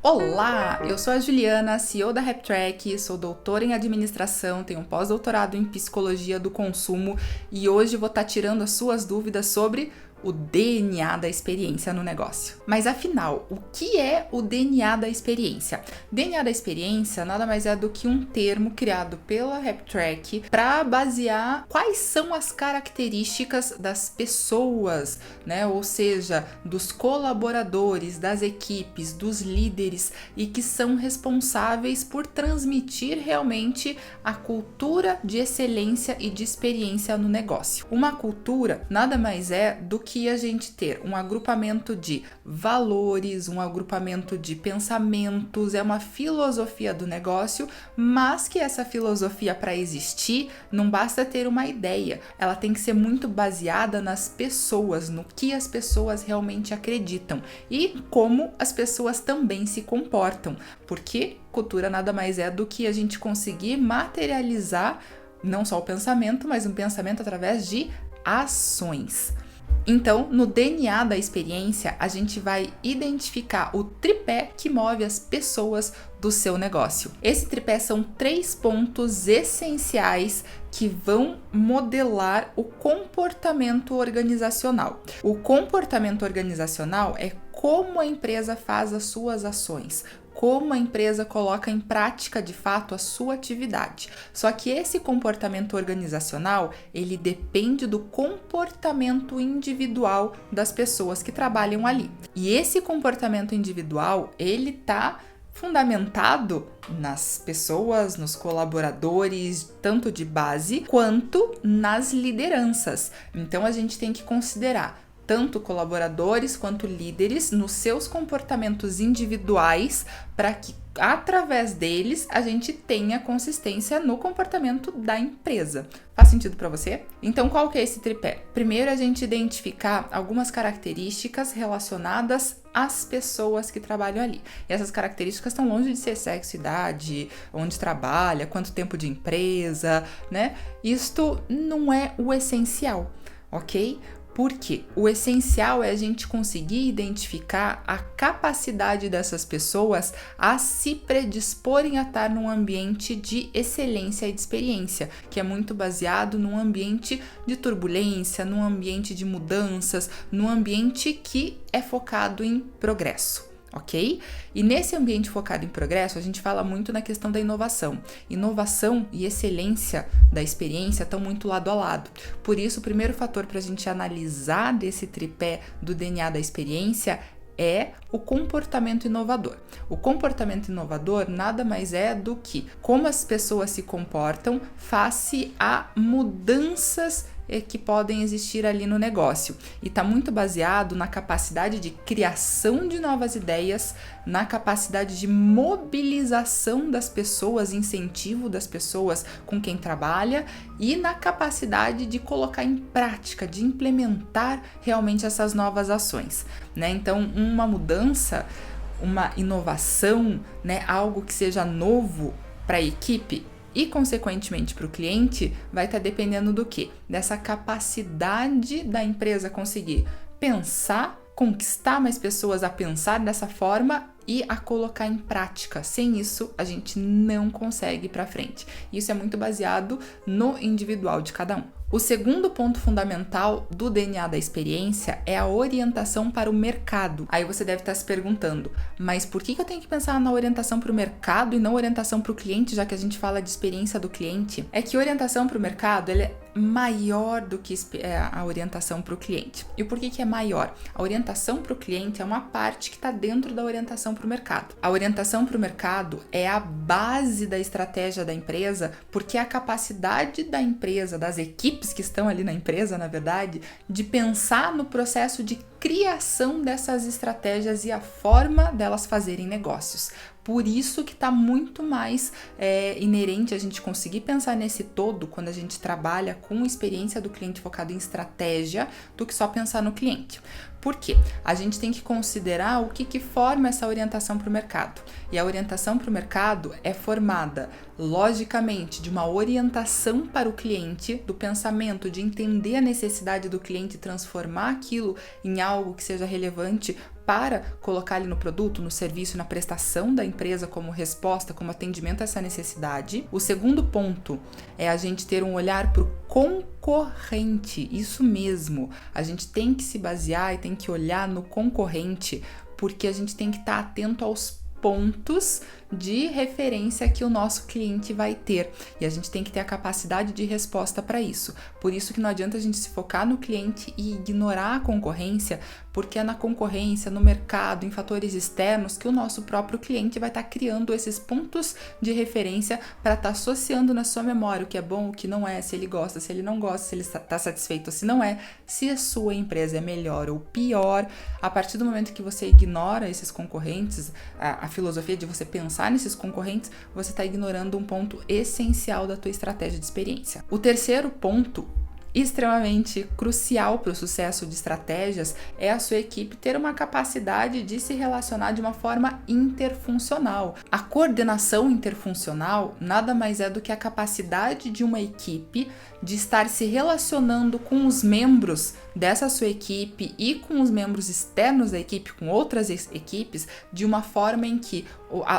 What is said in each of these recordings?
Olá, eu sou a Juliana, CEO da RepTrack, sou doutora em administração, tenho um pós-doutorado em psicologia do consumo e hoje vou estar tirando as suas dúvidas sobre o DNA da experiência no negócio. Mas afinal, o que é o DNA da experiência? DNA da experiência nada mais é do que um termo criado pela RepTrack para basear quais são as características das pessoas, né? Ou seja, dos colaboradores, das equipes, dos líderes e que são responsáveis por transmitir realmente a cultura de excelência e de experiência no negócio. Uma cultura nada mais é do que a gente ter um agrupamento de valores, um agrupamento de pensamentos, é uma filosofia do negócio, mas que essa filosofia, para existir, não basta ter uma ideia, ela tem que ser muito baseada nas pessoas, no que as pessoas realmente acreditam e como as pessoas também se comportam, porque cultura nada mais é do que a gente conseguir materializar não só o pensamento, mas um pensamento através de ações. Então, no DNA da experiência, a gente vai identificar o tripé que move as pessoas do seu negócio. Esse tripé são 3 pontos essenciais que vão modelar o comportamento organizacional. O comportamento organizacional é como a empresa faz as suas ações, como a empresa coloca em prática de fato a sua atividade. Só que esse comportamento organizacional, ele depende do comportamento individual das pessoas que trabalham ali. E esse comportamento individual, ele tá fundamentado nas pessoas, nos colaboradores, tanto de base quanto nas lideranças. Então a gente tem que considerar tanto colaboradores quanto líderes nos seus comportamentos individuais para que através deles a gente tenha consistência no comportamento da empresa. Faz sentido para você? Então qual que é esse tripé? Primeiro a gente identificar algumas características relacionadas às pessoas que trabalham ali. E essas características estão longe de ser sexo, idade, onde trabalha, quanto tempo de empresa, né? Isto não é o essencial, ok? Porque o essencial é a gente conseguir identificar a capacidade dessas pessoas a se predisporem a estar num ambiente de excelência e de experiência, que é muito baseado num ambiente de turbulência, num ambiente de mudanças, num ambiente que é focado em progresso. Ok? E nesse ambiente focado em progresso, a gente fala muito na questão da inovação. Inovação e excelência da experiência estão muito lado a lado. Por isso, o primeiro fator para a gente analisar desse tripé do DNA da experiência é o comportamento inovador. O comportamento inovador nada mais é do que como as pessoas se comportam face a mudanças que podem existir ali no negócio. E está muito baseado na capacidade de criação de novas ideias, na capacidade de mobilização das pessoas, incentivo das pessoas com quem trabalha e na capacidade de colocar em prática, de implementar realmente essas novas ações, né? Então, uma mudança, uma inovação, né, algo que seja novo para a equipe e, consequentemente, para o cliente, vai estar dependendo do quê? Dessa capacidade da empresa conseguir pensar, conquistar mais pessoas a pensar dessa forma e a colocar em prática. Sem isso, a gente não consegue ir para frente. Isso é muito baseado no individual de cada um. O segundo ponto fundamental do DNA da experiência é a orientação para o mercado. Aí você deve estar se perguntando, mas por que eu tenho que pensar na orientação para o mercado e não orientação para o cliente, já que a gente fala de experiência do cliente? É que orientação para o mercado ele é maior do que a orientação para o cliente. E por que é maior? A orientação para o cliente é uma parte que está dentro da orientação para o mercado. A orientação para o mercado é a base da estratégia da empresa, porque é a capacidade da empresa, das equipes que estão ali na empresa, na verdade, de pensar no processo de criação dessas estratégias e a forma delas fazerem negócios. Por isso que está muito mais inerente a gente conseguir pensar nesse todo quando a gente trabalha com experiência do cliente focado em estratégia do que só pensar no cliente. Por quê? A gente tem que considerar o que forma essa orientação para o mercado. E a orientação para o mercado é formada, logicamente, de uma orientação para o cliente, do pensamento de entender a necessidade do cliente e transformar aquilo em algo que seja relevante para colocar ali no produto, no serviço, na prestação da empresa como resposta, como atendimento a essa necessidade. O segundo ponto é a gente ter um olhar para o concorrente, isso mesmo. A gente tem que se basear e tem que olhar no concorrente, porque a gente tem que estar atento aos pontos de referência que o nosso cliente vai ter, e a gente tem que ter a capacidade de resposta para isso. Por isso que não adianta a gente se focar no cliente e ignorar a concorrência, porque é na concorrência, no mercado, em fatores externos que o nosso próprio cliente vai estar criando esses pontos de referência para estar associando na sua memória o que é bom, o que não é, se ele gosta, se ele não gosta, se ele está satisfeito ou se não é, se a sua empresa é melhor ou pior. A partir do momento que você ignora esses concorrentes, a filosofia de você pensar nesses concorrentes, você está ignorando um ponto essencial da tua estratégia de experiência. O terceiro ponto, extremamente crucial para o sucesso de estratégias, é a sua equipe ter uma capacidade de se relacionar de uma forma interfuncional. A coordenação interfuncional nada mais é do que a capacidade de uma equipe de estar se relacionando com os membros dessa sua equipe e com os membros externos da equipe, com outras equipes, de uma forma em que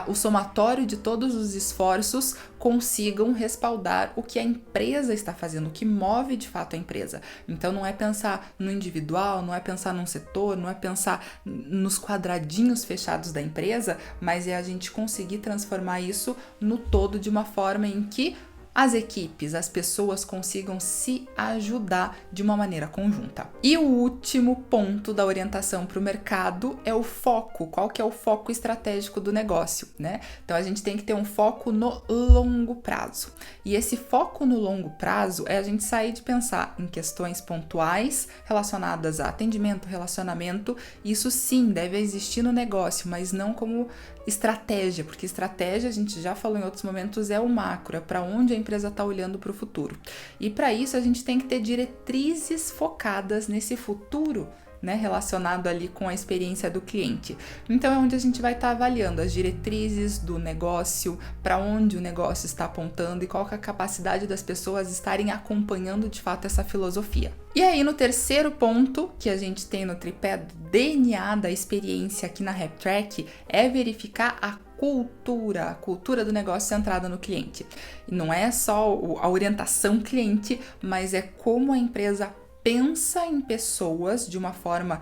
o somatório de todos os esforços consigam respaldar o que a empresa está fazendo, o que move de fato a empresa. Então não é pensar no individual, não é pensar num setor, não é pensar nos quadradinhos fechados da empresa, mas é a gente conseguir transformar isso no todo de uma forma em que as equipes, as pessoas consigam se ajudar de uma maneira conjunta. E o último ponto da orientação para o mercado é o foco. Qual que é o foco estratégico do negócio, né? Então a gente tem que ter um foco no longo prazo. E esse foco no longo prazo é a gente sair de pensar em questões pontuais relacionadas a atendimento, relacionamento. Isso sim deve existir no negócio, mas não como estratégia, porque estratégia, a gente já falou em outros momentos, é o macro, é para onde a empresa está olhando para o futuro. E para isso a gente tem que ter diretrizes focadas nesse futuro, né, relacionado ali com a experiência do cliente. Então é onde a gente vai estar avaliando as diretrizes do negócio, para onde o negócio está apontando e qual que é a capacidade das pessoas estarem acompanhando de fato essa filosofia. E aí no terceiro ponto que a gente tem no tripé do DNA da experiência aqui na HapTrack é verificar a cultura do negócio centrada no cliente. E não é só a orientação cliente, mas é como a empresa pensa em pessoas de uma forma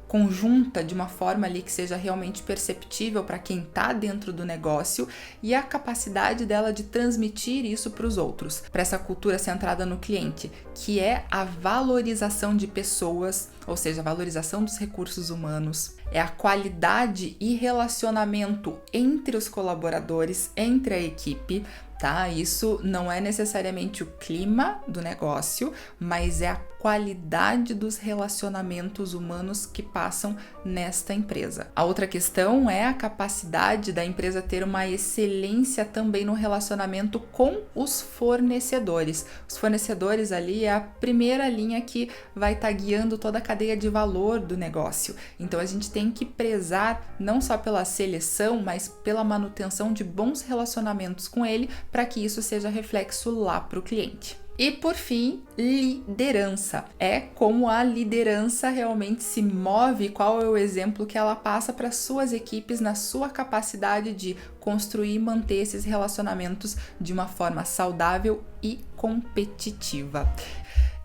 conjunta, de uma forma ali que seja realmente perceptível para quem está dentro do negócio, e a capacidade dela de transmitir isso para os outros, para essa cultura centrada no cliente, que é a valorização de pessoas, ou seja, a valorização dos recursos humanos, é a qualidade e relacionamento entre os colaboradores, entre a equipe, tá? Isso não é necessariamente o clima do negócio, mas é a qualidade dos relacionamentos humanos que passam nesta empresa. A outra questão é a capacidade da empresa ter uma excelência também no relacionamento com os fornecedores. Os fornecedores ali é a primeira linha que vai estar guiando toda a cadeia de valor do negócio. Então a gente tem que prezar não só pela seleção, mas pela manutenção de bons relacionamentos com ele, para que isso seja reflexo lá para o cliente. E por fim, liderança. É como a liderança realmente se move, qual é o exemplo que ela passa para suas equipes na sua capacidade de construir e manter esses relacionamentos de uma forma saudável e competitiva.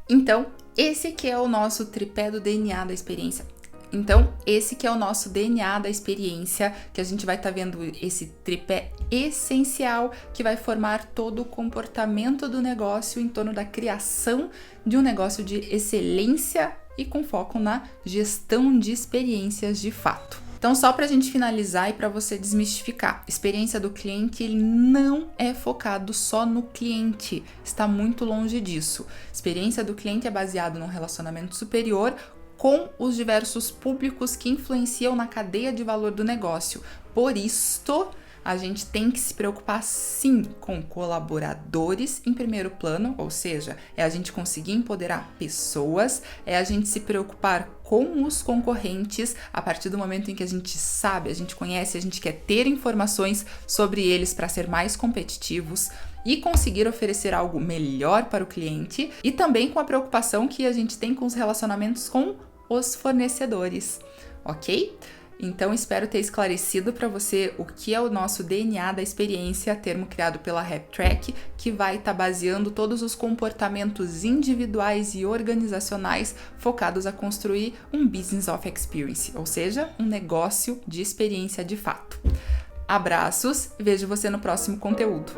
Então, esse que é o nosso tripé do DNA da experiência. Então, esse que é o nosso DNA da experiência, que a gente vai estar vendo esse tripé essencial que vai formar todo o comportamento do negócio em torno da criação de um negócio de excelência e com foco na gestão de experiências de fato. Então, só para a gente finalizar e para você desmistificar, experiência do cliente ele não é focado só no cliente, está muito longe disso. Experiência do cliente é baseado num relacionamento superior com os diversos públicos que influenciam na cadeia de valor do negócio. Por isto, a gente tem que se preocupar sim com colaboradores em primeiro plano, ou seja, é a gente conseguir empoderar pessoas, é a gente se preocupar com os concorrentes a partir do momento em que a gente sabe, a gente conhece, a gente quer ter informações sobre eles para ser mais competitivos e conseguir oferecer algo melhor para o cliente, e também com a preocupação que a gente tem com os relacionamentos com os fornecedores, ok? Então, espero ter esclarecido para você o que é o nosso DNA da experiência, termo criado pela HapTrack, que vai estar baseando todos os comportamentos individuais e organizacionais focados a construir um Business of Experience, ou seja, um negócio de experiência de fato. Abraços, vejo você no próximo conteúdo.